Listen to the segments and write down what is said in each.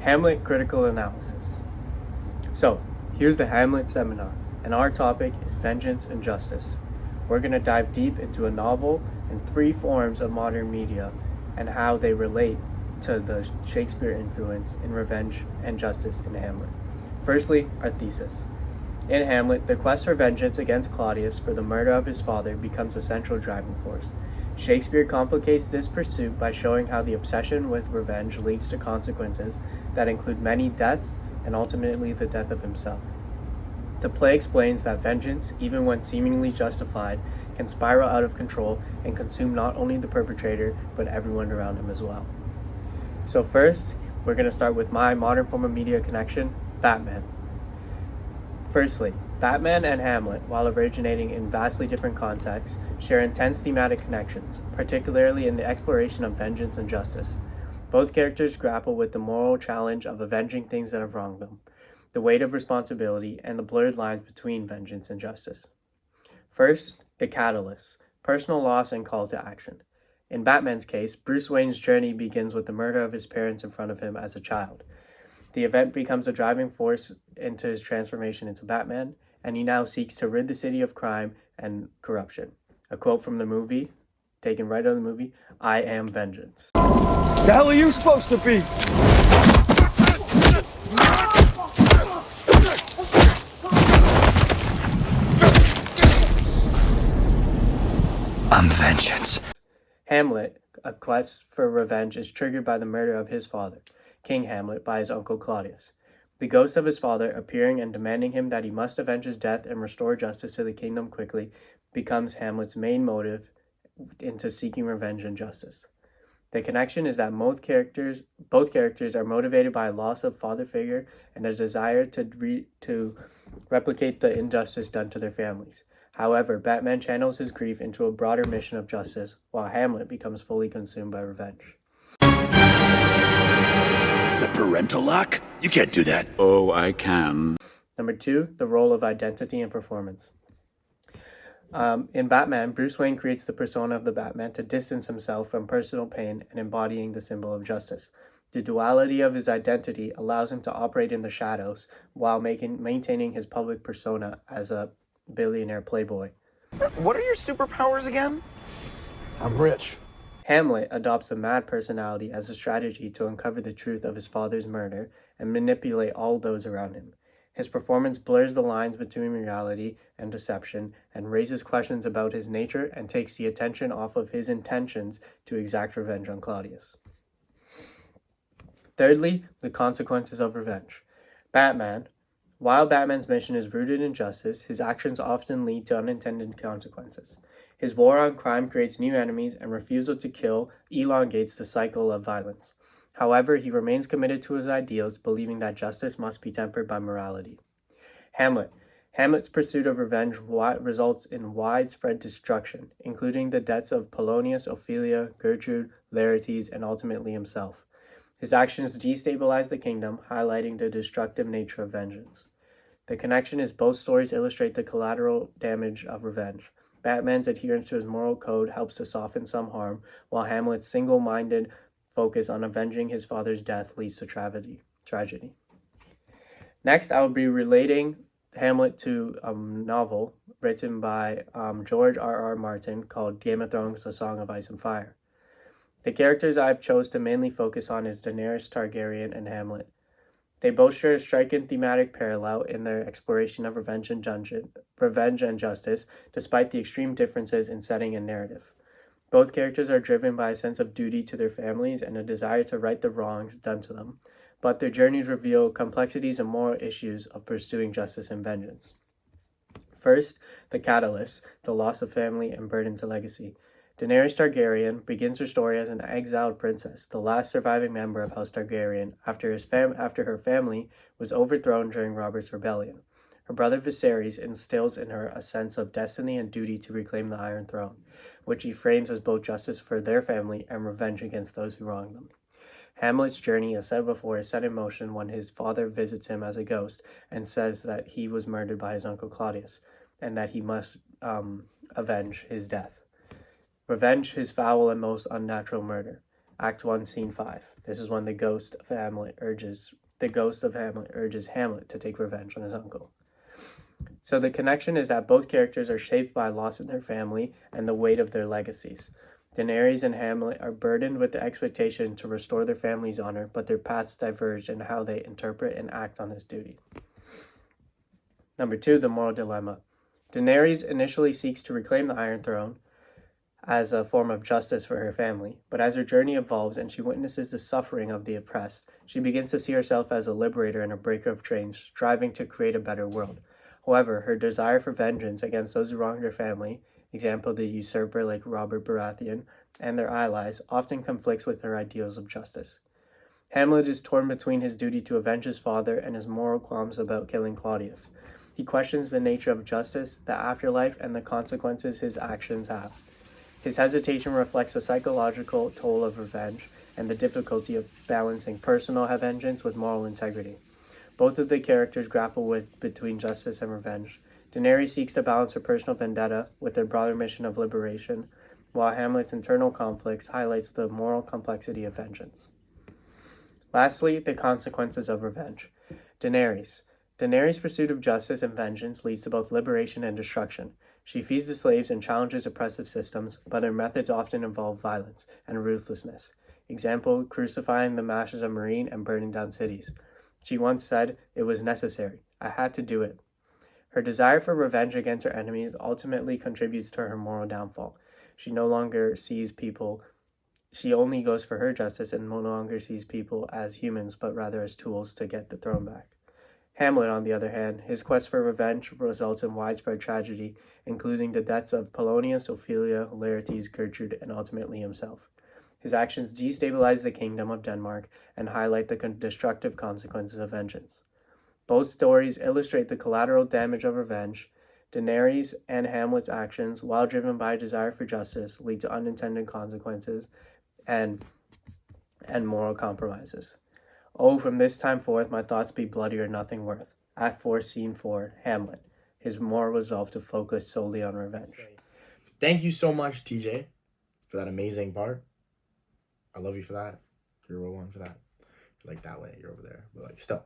Hamlet Critical Analysis. So, here's the Hamlet Seminar, and our topic is vengeance and justice. We're going to dive deep into a novel and three forms of modern media and how they relate to the Shakespeare influence in revenge and justice in Hamlet. Firstly, our thesis. In Hamlet, the quest for vengeance against Claudius for the murder of his father becomes a central driving force. Shakespeare complicates this pursuit by showing how the obsession with revenge leads to consequences that include many deaths and ultimately the death of himself. The play explains that vengeance, even when seemingly justified, can spiral out of control and consume not only the perpetrator, but everyone around him as well. So first, we're going to start with my modern form of media connection, Batman. Firstly, Batman and Hamlet, while originating in vastly different contexts, share intense thematic connections, particularly in the exploration of vengeance and justice. Both characters grapple with the moral challenge of avenging things that have wronged them, the weight of responsibility, and the blurred lines between vengeance and justice. First, the catalyst, personal loss and call to action. In Batman's case, Bruce Wayne's journey begins with the murder of his parents in front of him as a child. The event becomes a driving force into his transformation into Batman, and he now seeks to rid the city of crime and corruption. A quote from the movie, taken right out of the movie, "I am vengeance." The hell are you supposed to be? I'm vengeance. Hamlet, a quest for revenge, is triggered by the murder of his father, King Hamlet, by his uncle Claudius. The ghost of his father, appearing and demanding him that he must avenge his death and restore justice to the kingdom quickly, becomes Hamlet's main motive into seeking revenge and justice. The connection is that both characters are motivated by a loss of father figure and a desire to replicate the injustice done to their families. However, Batman channels his grief into a broader mission of justice, while Hamlet becomes fully consumed by revenge. The parental lock? You can't do that. Oh, I can. Number 2, the role of identity and performance. In Batman, Bruce Wayne creates the persona of the Batman to distance himself from personal pain and embodying the symbol of justice. The duality of his identity allows him to operate in the shadows while maintaining his public persona as a billionaire playboy. What are your superpowers again? I'm rich. Hamlet adopts a mad personality as a strategy to uncover the truth of his father's murder and manipulate all those around him. His performance blurs the lines between reality and deception and raises questions about his nature and takes the attention off of his intentions to exact revenge on Claudius. Thirdly, the consequences of revenge. While Batman's mission is rooted in justice, his actions often lead to unintended consequences. His war on crime creates new enemies, and refusal to kill elongates the cycle of violence. However, he remains committed to his ideals, believing that justice must be tempered by morality. Hamlet's pursuit of revenge results in widespread destruction, including the deaths of Polonius, Ophelia, Gertrude, Laertes, and ultimately himself. His actions destabilize the kingdom, highlighting the destructive nature of vengeance. The connection is both stories illustrate the collateral damage of revenge. Batman's adherence to his moral code helps to soften some harm, while Hamlet's single-minded focus on avenging his father's death leads to tragedy. Next, I will be relating Hamlet to a novel written by George R.R. Martin called Game of Thrones: The Song of Ice and Fire. The characters I've chose to mainly focus on is Daenerys Targaryen and Hamlet. They both share a striking thematic parallel in their exploration of revenge and justice, despite the extreme differences in setting and narrative. Both characters are driven by a sense of duty to their families and a desire to right the wrongs done to them, but their journeys reveal complexities and moral issues of pursuing justice and vengeance. First, the catalyst, the loss of family and burden to legacy. Daenerys Targaryen begins her story as an exiled princess, the last surviving member of House Targaryen after her family was overthrown during Robert's rebellion. Her brother Viserys instills in her a sense of destiny and duty to reclaim the Iron Throne, which he frames as both justice for their family and revenge against those who wronged them. Hamlet's journey, as said before, is set in motion when his father visits him as a ghost and says that he was murdered by his uncle Claudius, and that he must avenge his death. Revenge his foul and most unnatural murder. Act 1, Scene 5. This is when the ghost of Hamlet urges Hamlet to take revenge on his uncle. So the connection is that both characters are shaped by loss in their family and the weight of their legacies. Daenerys and Hamlet are burdened with the expectation to restore their family's honor, but their paths diverge in how they interpret and act on this duty. Number 2, the moral dilemma. Daenerys initially seeks to reclaim the Iron Throne as a form of justice for her family, but as her journey evolves and she witnesses the suffering of the oppressed, she begins to see herself as a liberator and a breaker of chains, striving to create a better world. However, her desire for vengeance against those who wronged her family, example the usurper like Robert Baratheon, and their allies, often conflicts with her ideals of justice. Hamlet is torn between his duty to avenge his father and his moral qualms about killing Claudius. He questions the nature of justice, the afterlife, and the consequences his actions have. His hesitation reflects the psychological toll of revenge and the difficulty of balancing personal vengeance with moral integrity. Both of the characters grapple with between justice and revenge. Daenerys seeks to balance her personal vendetta with their broader mission of liberation, while Hamlet's internal conflicts highlights the moral complexity of vengeance. Lastly, the consequences of revenge. Daenerys' pursuit of justice and vengeance leads to both liberation and destruction. She feeds the slaves and challenges oppressive systems, but her methods often involve violence and ruthlessness. Example, crucifying the masses of Marine and burning down cities. She once said, "It was necessary. I had to do it." Her desire for revenge against her enemies ultimately contributes to her moral downfall. She only goes for her justice and no longer sees people as humans, but rather as tools to get the throne back. Hamlet, on the other hand, his quest for revenge results in widespread tragedy, including the deaths of Polonius, Ophelia, Laertes, Gertrude, and ultimately himself. His actions destabilize the kingdom of Denmark and highlight the destructive consequences of vengeance. Both stories illustrate the collateral damage of revenge. Daenerys and Hamlet's actions, while driven by a desire for justice, lead to unintended consequences and moral compromises. Oh, from this time forth my thoughts be bloody or nothing worth. Act 4, Scene 4, Hamlet. His moral resolve to focus solely on revenge. Thank you so much, TJ, for that amazing part. I love you for that. You're a real one for that. Like that way, you're over there. But like still.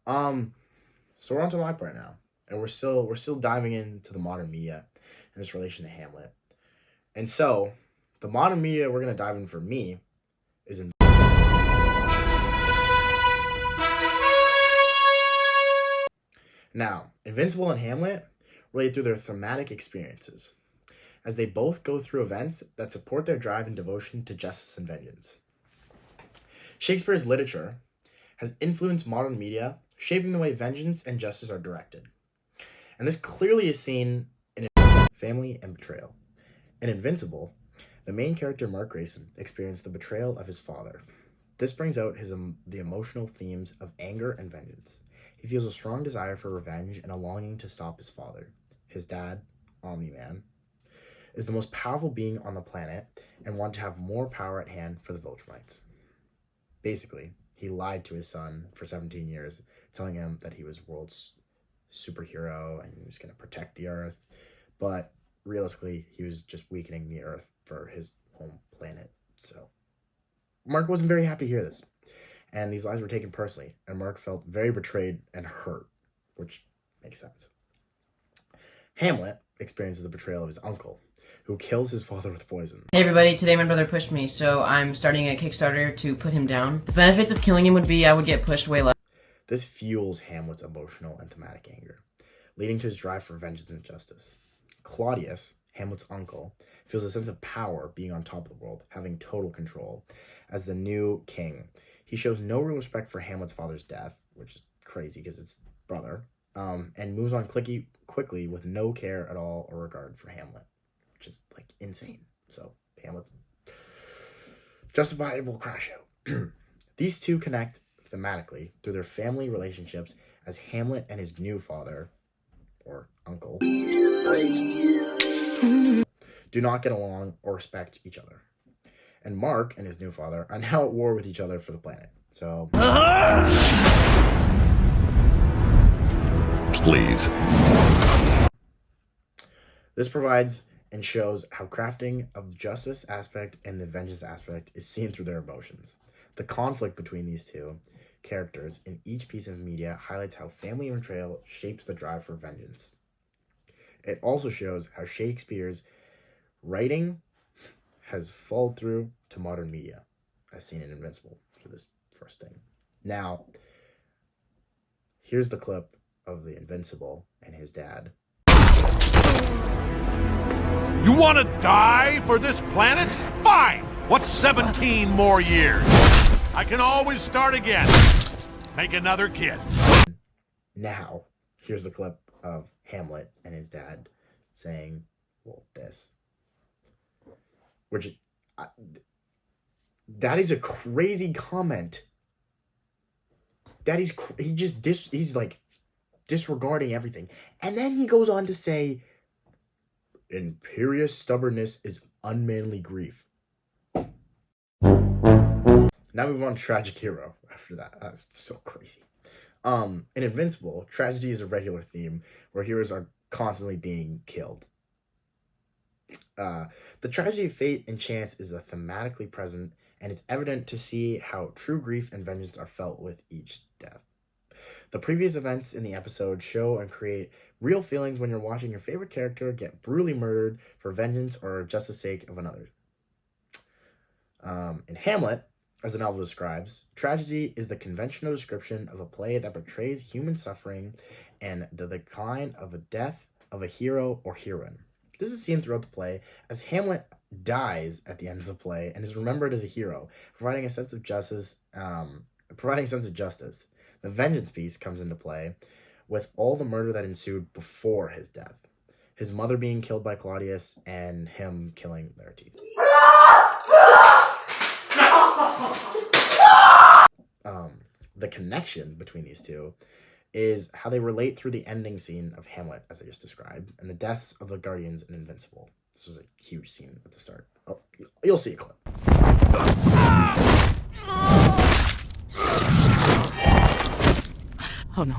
So we're on to my part now. And we're still diving into the modern media and its relation to Hamlet. And so the modern media we're gonna dive in for me is in Now, Invincible and Hamlet relate through their thematic experiences, as they both go through events that support their drive and devotion to justice and vengeance. Shakespeare's literature has influenced modern media, shaping the way vengeance and justice are directed. And this clearly is seen in Family and Betrayal. In Invincible, the main character Mark Grayson experienced the betrayal of his father. This brings out the emotional themes of anger and vengeance. He feels a strong desire for revenge and a longing to stop his father. His dad, Omni-Man, is the most powerful being on the planet and wanted to have more power at hand for the Viltrumites. Basically, he lied to his son for 17 years, telling him that he was world's superhero and he was going to protect the Earth. But realistically, he was just weakening the Earth for his home planet. So Mark wasn't very happy to hear this. And these lies were taken personally, and Mark felt very betrayed and hurt, which makes sense. Hamlet experiences the betrayal of his uncle, who kills his father with poison. Hey everybody, today my brother pushed me, so I'm starting a Kickstarter to put him down. The benefits of killing him would be I would get pushed way less. This fuels Hamlet's emotional and thematic anger, leading to his drive for vengeance and justice. Claudius, Hamlet's uncle, feels a sense of power being on top of the world, having total control. As the new king, he shows no real respect for Hamlet's father's death, which is crazy because it's brother, and moves on quickly with no care at all or regard for Hamlet, which is like insane. So Hamlet's justifiable crash out. These two connect thematically through their family relationships, as Hamlet and his new father, or uncle, do not get along or respect each other. And Mark and his new father are now at war with each other for the planet. So Please. This provides and shows how crafting of the justice aspect and the vengeance aspect is seen through their emotions. The conflict between these two characters in each piece of media highlights how family and betrayal shapes the drive for vengeance. It also shows how Shakespeare's writing has followed through to modern media, as seen in Invincible for this first thing. Now, here's the clip of the Invincible and his dad. You want to die for this planet? Fine! What's 17 more years? I can always start again. Make another kid. Now, here's the clip of Hamlet and his dad saying, well, this. Which, that is a crazy comment. That is, he's like disregarding everything. And then he goes on to say, imperious stubbornness is unmanly grief. Now we move on to Tragic Hero after that. That's so crazy. In Invincible, tragedy is a regular theme where heroes are constantly being killed. The tragedy of fate and chance is thematically present, and it's evident to see how true grief and vengeance are felt with each death. The previous events in the episode show and create real feelings when you're watching your favorite character get brutally murdered for vengeance or just the sake of another. In Hamlet, as the novel describes, tragedy is the conventional description of a play that portrays human suffering and the decline of a death of a hero or heroine. This is seen throughout the play as Hamlet dies at the end of the play and is remembered as a hero, providing a sense of justice. The vengeance piece comes into play with all the murder that ensued before his death, his mother being killed by Claudius and him killing Laertes. The connection between these two is how they relate through the ending scene of Hamlet, as I just described, and the deaths of the Guardians in Invincible. This was a huge scene at the start. Oh, you'll see a clip. Oh no.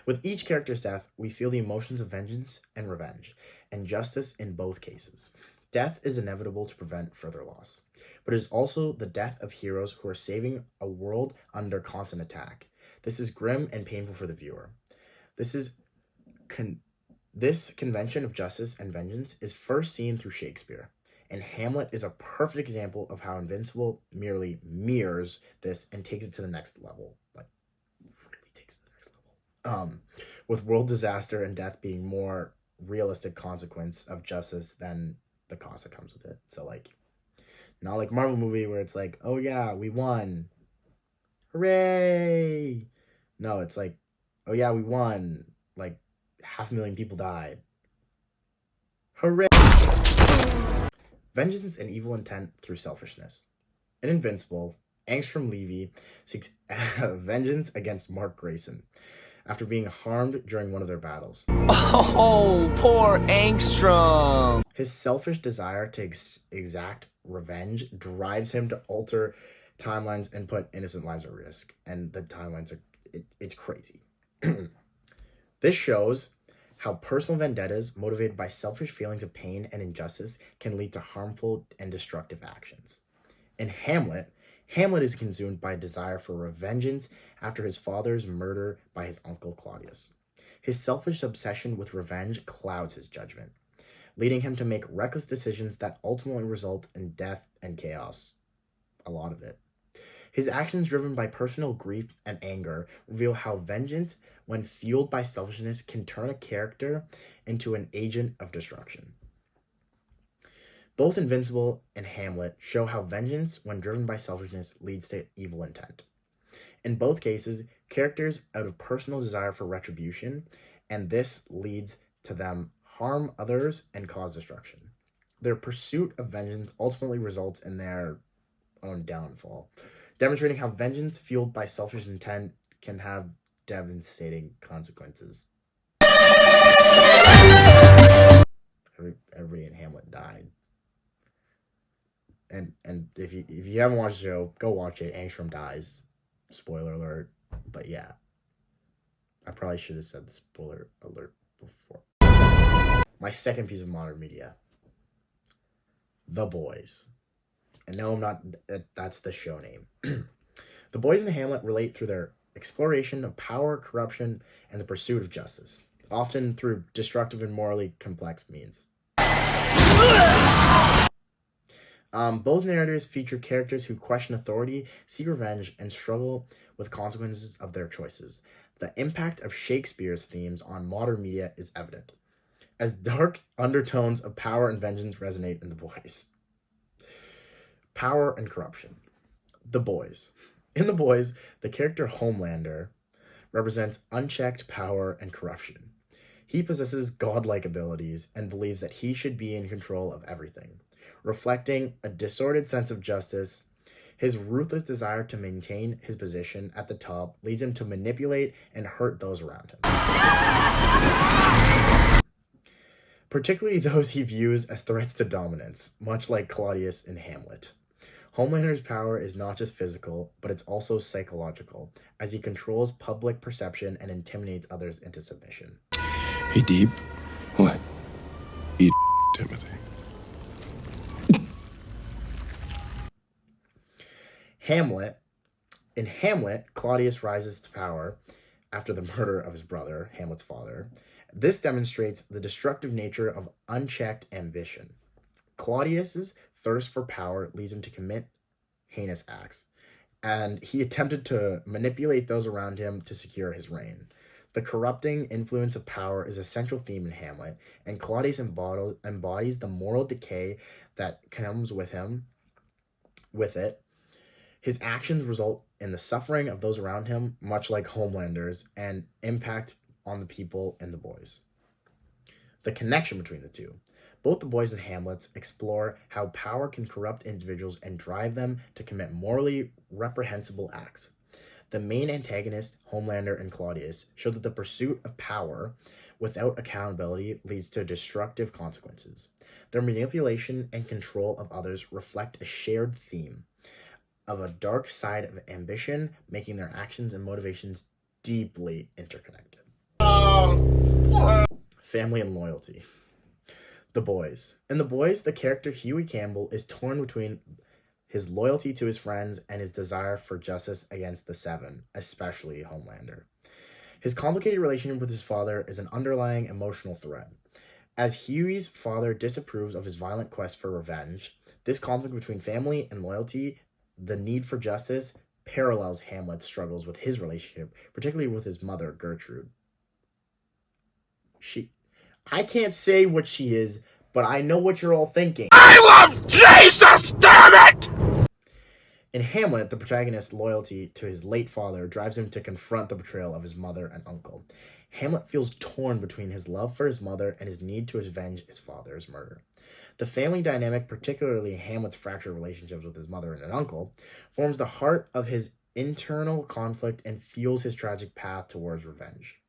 With each character's death, we feel the emotions of vengeance and revenge, and justice in both cases. Death is inevitable to prevent further loss, but it is also the death of heroes who are saving a world under constant attack. This is grim and painful for the viewer. This convention of justice and vengeance is first seen through Shakespeare, and Hamlet is a perfect example of how Invincible merely mirrors this and takes it to the next level. Like, really takes it to the next level. With world disaster and death being more realistic consequence of justice than the cost that comes with it. So, like, not like Marvel movie where it's like, oh yeah, we won. Hooray! No, it's like, oh yeah, we won. Like, 500,000 people died. Hooray! Vengeance and evil intent through selfishness. In Invincible, Angstrom Levy seeks vengeance against Mark Grayson after being harmed during one of their battles. Oh, poor Angstrom. His selfish desire to exact revenge drives him to alter timelines and put innocent lives at risk. And the timelines are, it's crazy. This shows how personal vendettas motivated by selfish feelings of pain and injustice can lead to harmful and destructive actions. In Hamlet, Hamlet is consumed by a desire for revengeance after his father's murder by his uncle Claudius. His selfish obsession with revenge clouds his judgment, leading him to make reckless decisions that ultimately result in death and chaos. A lot of it. His actions, driven by personal grief and anger, reveal how vengeance, when fueled by selfishness, can turn a character into an agent of destruction. Both Invincible and Hamlet show how vengeance, when driven by selfishness, leads to evil intent. In both cases, characters out of personal desire for retribution, and this leads to them harm others and cause destruction. Their pursuit of vengeance ultimately results in their own downfall, demonstrating how vengeance fueled by selfish intent can have devastating consequences. Everybody in Hamlet died. And if you haven't watched the show, go watch it. Angstrom dies. Spoiler alert. But yeah. I probably should have said spoiler alert before. My second piece of modern media, The Boys. And no, I'm not, that's the show name. The boys in Hamlet relate through their exploration of power, corruption, and the pursuit of justice, often through destructive and morally complex means. Both narratives feature characters who question authority, seek revenge, and struggle with consequences of their choices. The impact of Shakespeare's themes on modern media is evident, as dark undertones of power and vengeance resonate in The Boys. Power and corruption. The Boys. In The Boys, the character Homelander represents unchecked power and corruption. He possesses godlike abilities and believes that he should be in control of everything. Reflecting a disordered sense of justice, his ruthless desire to maintain his position at the top leads him to manipulate and hurt those around him, particularly those he views as threats to dominance, much like Claudius in Hamlet. Homelander's power is not just physical, but it's also psychological, as he controls public perception and intimidates others into submission. Hey, Deep. What? Eat Timothy. In Hamlet, Claudius rises to power after the murder of his brother, Hamlet's father. This demonstrates the destructive nature of unchecked ambition. Claudius's thirst for power leads him to commit heinous acts, and he attempted to manipulate those around him to secure his reign. The corrupting influence of power is a central theme in Hamlet, and Claudius embodies the moral decay that comes with it. His actions result in the suffering of those around him, much like Homelander's, and impact on the people in The Boys. The connection between the two. Both The Boys and Hamlet explore how power can corrupt individuals and drive them to commit morally reprehensible acts. The main antagonists, Homelander and Claudius, show that the pursuit of power without accountability leads to destructive consequences. Their manipulation and control of others reflect a shared theme of a dark side of ambition, making their actions and motivations deeply interconnected. Family and loyalty. The Boys. In The Boys, the character Huey Campbell is torn between his loyalty to his friends and his desire for justice against the Seven, especially Homelander. His complicated relationship with his father is an underlying emotional thread. As Huey's father disapproves of his violent quest for revenge, this conflict between family and loyalty, the need for justice, parallels Hamlet's struggles with his relationship, particularly with his mother, Gertrude. I can't say what she is, but I know what you're all thinking. I love Jesus, damn it! In Hamlet, the protagonist's loyalty to his late father drives him to confront the betrayal of his mother and uncle. Hamlet feels torn between his love for his mother and his need to avenge his father's murder. The family dynamic, particularly Hamlet's fractured relationships with his mother and an uncle, forms the heart of his internal conflict and fuels his tragic path towards revenge.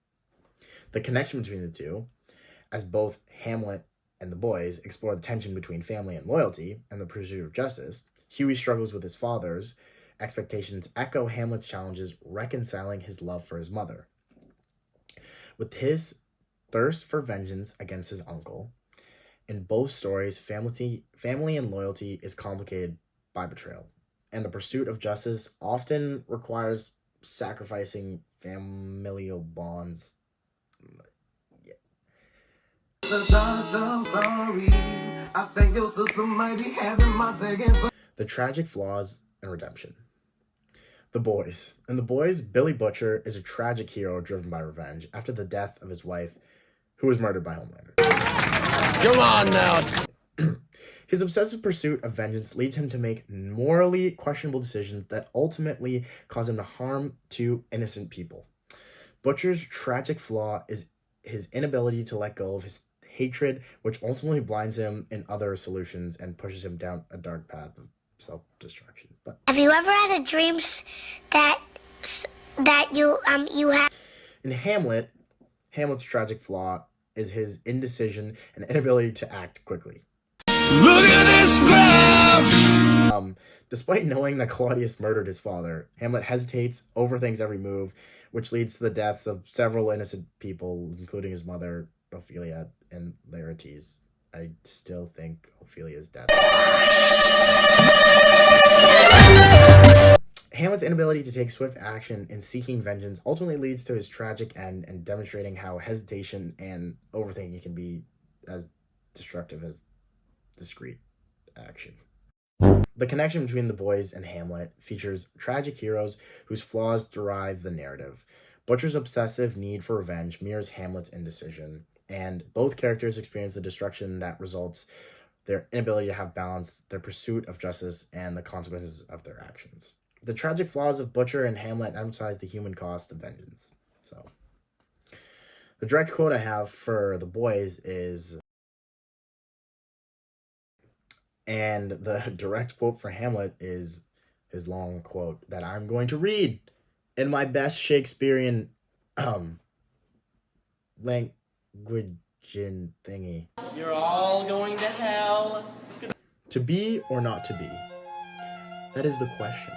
The connection between the two, as both Hamlet and The Boys explore the tension between family and loyalty and the pursuit of justice, Huey struggles with his father's expectations echo Hamlet's challenges reconciling his love for his mother. With his thirst for vengeance against his uncle, in both stories, family and loyalty is complicated by betrayal, and the pursuit of justice often requires sacrificing familial bonds. The tragic flaws and redemption. The Boys. In The Boys, Billy Butcher is a tragic hero driven by revenge after the death of his wife, who was murdered by Homelander. Come on now. His obsessive pursuit of vengeance leads him to make morally questionable decisions that ultimately cause him to harm two innocent people. Butcher's tragic flaw is his inability to let go of his hatred, which ultimately blinds him in other solutions and pushes him down a dark path of self-destruction. But have you ever had a dream that you had? In Hamlet's tragic flaw is his indecision and inability to act quickly. Look at this stuff! Despite knowing that Claudius murdered his father, Hamlet hesitates, overthinks every move, which leads to the deaths of several innocent people, including his mother Ophelia and Laertes, I still think Ophelia is dead. Hamlet's inability to take swift action in seeking vengeance ultimately leads to his tragic end and demonstrating how hesitation and overthinking can be as destructive as discreet action. The connection between the boys and Hamlet features tragic heroes whose flaws derive the narrative. Butcher's obsessive need for revenge mirrors Hamlet's indecision, and both characters experience the destruction that results their inability to have balance, their pursuit of justice, and the consequences of their actions. The tragic flaws of Butcher and Hamlet emphasize the human cost of vengeance. So, the direct quote I have for the boys is, and the direct quote for Hamlet is his long quote that I'm going to read in my best Shakespearean language thingy. You're all going to hell. To be or not to be? That is the question.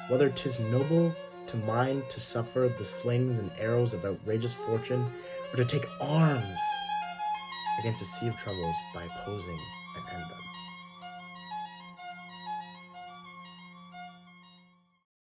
Whether 'tis noble to mind to suffer the slings and arrows of outrageous fortune, or to take arms against a sea of troubles by opposing and end them.